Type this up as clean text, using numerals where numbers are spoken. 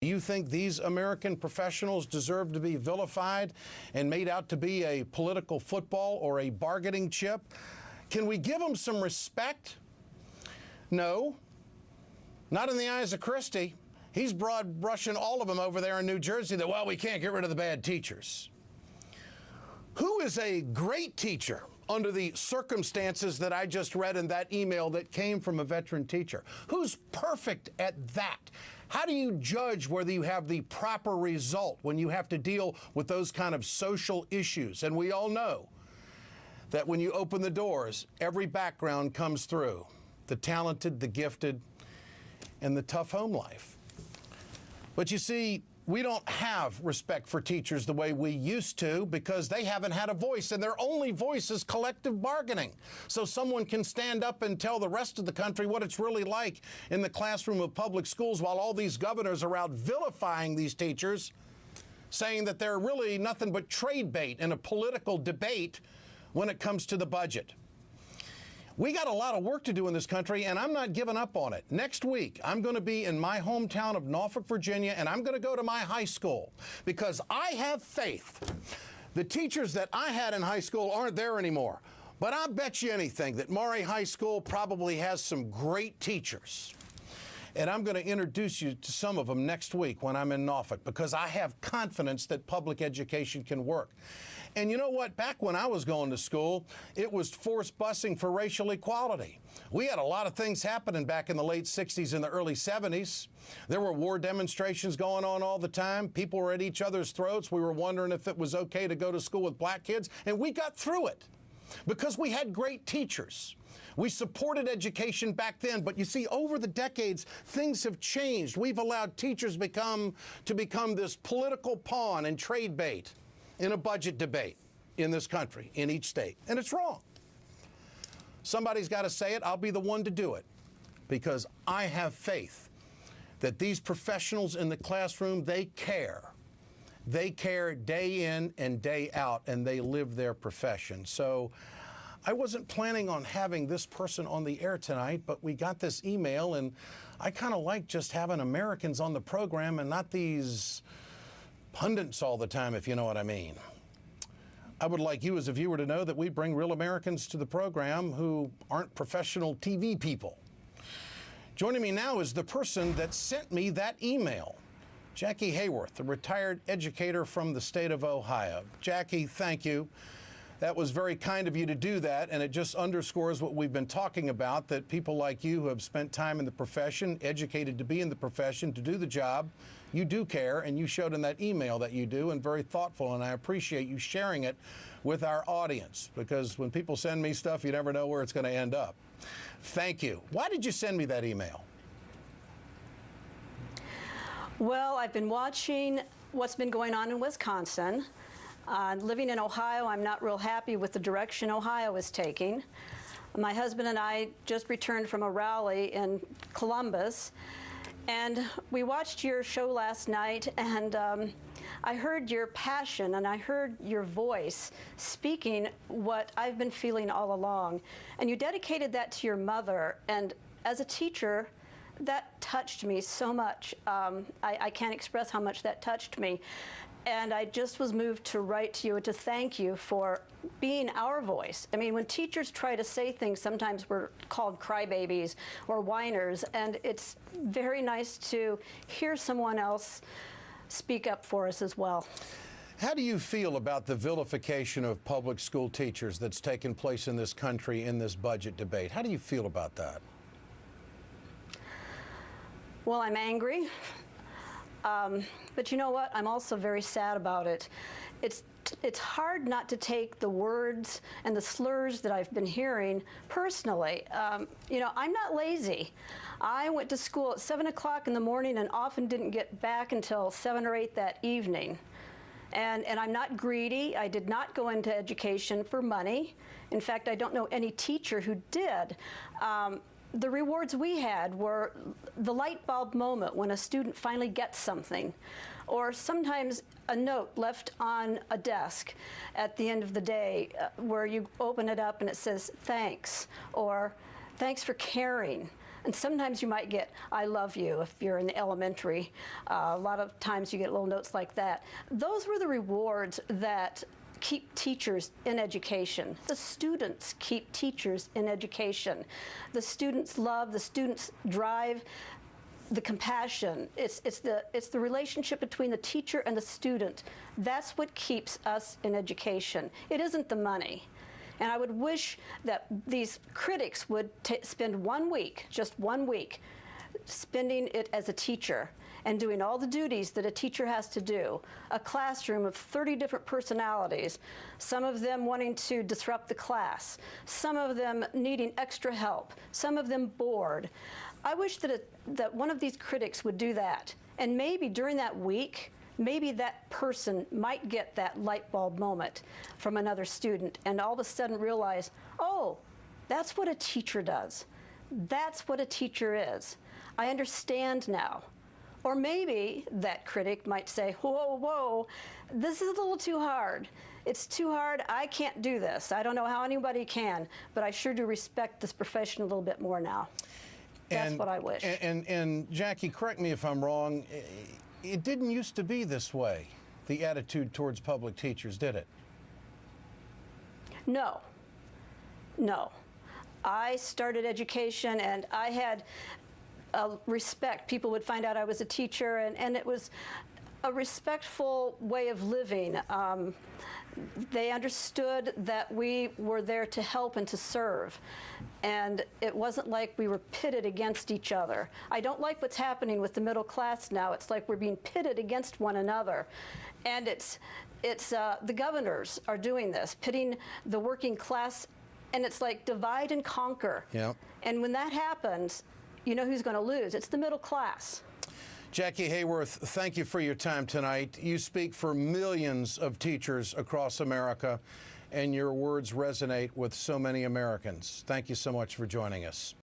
Do you think these American professionals deserve to be vilified and made out to be a political football or a bargaining chip? Can we give them some respect? No, not in the eyes of Christie. He's broad brushing all of them over there in New Jersey that, well, we can't get rid of the bad teachers. Who is a great teacher under the circumstances that I just read in that email that came from a veteran teacher? Who's perfect at that? How do you judge whether you have the proper result when you have to deal with those kind of social issues? And we all know that when you open the doors, every background comes through. The talented, the gifted, and the tough home life. But you see, we don't have respect for teachers the way we used to because they haven't had a voice, and their only voice is collective bargaining. So someone can stand up and tell the rest of the country what it's really like in the classroom of public schools while all these governors are out vilifying these teachers, saying that they're really nothing but trade bait in a political debate when it comes to the budget. We got a lot of work to do in this country, and I'm not giving up on it. Next week, I'm going to be in my hometown of Norfolk, Virginia, and I'm going to go to my high school because I have faith. The teachers that I had in high school aren't there anymore, but I bet you anything that Maury High School probably has some great teachers. And I'm going to introduce you to some of them next week when I'm in Norfolk because I have confidence that public education can work. And you know what? Back when I was going to school, it was forced busing for racial equality. We had a lot of things happening back in the late 60s and the early 70s. There were war demonstrations going on all the time. People were at each other's throats. We were wondering if it was okay to go to school with black kids. And we got through it because we had great teachers. We supported education back then, but you see, over the decades, things have changed. We've allowed teachers to become this political pawn and trade bait in a budget debate in this country, in each state, and it's wrong. Somebody's got to say it. I'll be the one to do it because I have faith that these professionals in the classroom, they care. They care day in and day out, and they live their profession. So I wasn't planning on having this person on the air tonight, but we got this email, and I kind of like just having Americans on the program and not these pundits all the time, if you know what I mean. I would like you as a viewer to know that we bring real Americans to the program who aren't professional TV people. Joining me now is the person that sent me that email, Jackie Haworth, a retired educator from the state of Ohio. Jackie, thank you. That was very kind of you to do that, and it just underscores what we've been talking about, that people like you who have spent time in the profession, educated to be in the profession, to do the job, you do care, and you showed in that email that you do, and very thoughtful, and I appreciate you sharing it with our audience, because when people send me stuff, you never know where it's going to end up. Thank you. Why did you send me that email? Well, I've been watching what's been going on in Wisconsin. Living in Ohio, I'm not real happy with the direction Ohio is taking. My husband and I just returned from a rally in Columbus, and we watched your show last night, and I heard your passion and I heard your voice speaking what I've been feeling all along. And you dedicated that to your mother, and as a teacher, that touched me so much. I can't express how much that touched me. And I just was moved to write to you and to thank you for being our voice. I mean, when teachers try to say things, sometimes we're called crybabies or whiners, and it's very nice to hear someone else speak up for us as well. How do you feel about the vilification of public school teachers that's taken place in this country in this budget debate? How do you feel about that? Well, I'm angry. But you know what? I'm also very sad about it. It's hard not to take the words and the slurs that I've been hearing personally. You know, I'm not lazy. I went to school at 7 o'clock in the morning and often didn't get back until 7 or 8 that evening. And I'm not greedy. I did not go into education for money. In fact, I don't know any teacher who did. The rewards we had were the light bulb moment when a student finally gets something, or sometimes a note left on a desk at the end of the day where you open it up and it says thanks, or thanks for caring. And sometimes you might get, I love you, if you're in elementary. A lot of times you get little notes like that. Those were the rewards that keep teachers in education. The students keep teachers in education. The students' love, the students' drive, the compassion. It's the relationship between the teacher and the student. That's what keeps us in education. It isn't the money. And I would wish that these critics would spend 1 week, just 1 week, spending it as a teacher and doing all the duties that a teacher has to do. A classroom of 30 different personalities, some of them wanting to disrupt the class, some of them needing extra help, some of them bored. I wish that one of these critics would do that. And maybe during that week, maybe that person might get that light bulb moment from another student and all of a sudden realize, oh, that's what a teacher does. That's what a teacher is. I understand now. Or maybe that critic might say, whoa, whoa, this is a little too hard. It's too hard. I can't do this. I don't know how anybody can, but I sure do respect this profession a little bit more now. That's what I wish. And Jackie, correct me if I'm wrong, it didn't used to be this way, the attitude towards public teachers, did it? No. No. I started education and I had respect. People would find out I was a teacher, and it was a respectful way of living. They understood that we were there to help and to serve. And it wasn't like we were pitted against each other. I don't like what's happening with the middle class now. It's like we're being pitted against one another. And the governors are doing this, pitting the working class, and it's like divide and conquer. Yep. And when that happens, you know who's going to lose? It's the middle class. Jackie Haworth, thank you for your time tonight. You speak for millions of teachers across America, and your words resonate with so many Americans. Thank you so much for joining us.